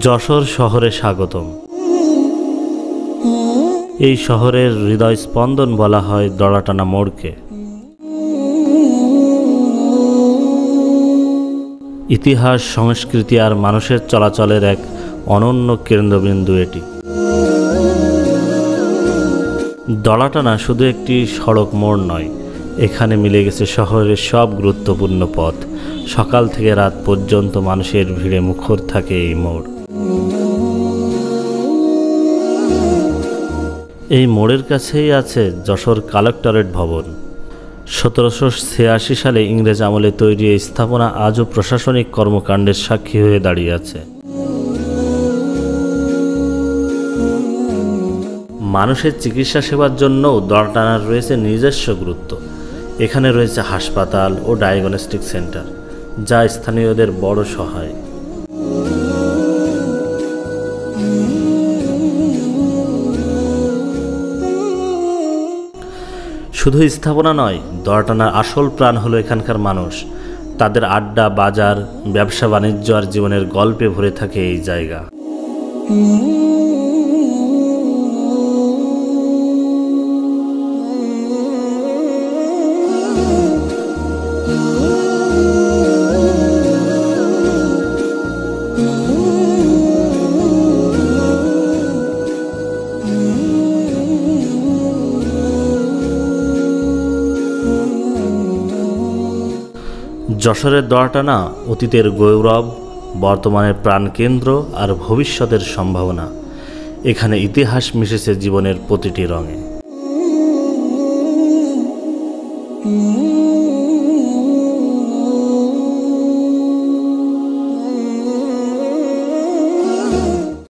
যশোর শহরে স্বাগতম। এই শহরের হৃদয় স্পন্দন বলা হয় দড়াটানা মোড়কে। ইতিহাস, সংস্কৃতি আর মানুষের চলাচলের এক অনন্য কেন্দ্রবিন্দু এটি। দড়াটানা শুধু একটি সড়ক মোড় নয়, এখানে মিলে গেছে শহরের সব গুরুত্বপূর্ণ পথ। সকাল থেকে রাত পর্যন্ত মানুষের ভিড়ে মুখর থাকে এই মোড়। এই মোড়ের কাছেই আছে যশোর কালেক্টরেট ভবন। 1786 সালে ইংরেজ আমলে তৈরি এই স্থাপনা আজও প্রশাসনিক কর্মকাণ্ডের সাক্ষী হয়ে দাঁড়িয়ে আছে। মানুষের চিকিৎসা সেবার জন্যও দড়াটানার রয়েছে নিজস্ব গুরুত্ব। এখানে রয়েছে হাসপাতাল ও ডায়াগনস্টিক সেন্টার, যা স্থানীয়দের বড় সহায়। শুধু স্থাপনা নয়, দড়াটানার আসল প্রাণ হলো এখানকার মানুষ। তাদের আড্ডা, বাজার, ব্যবসা বাণিজ্য আর জীবনের গল্পে ভরে থাকে এই জায়গা। যশোরের দড়াটানা অতীতের গৌরব, বর্তমানের প্রাণকেন্দ্র আর ভবিষ্যতের সম্ভাবনা। এখানে ইতিহাস মিশেছে জীবনের প্রতিটি রঙে।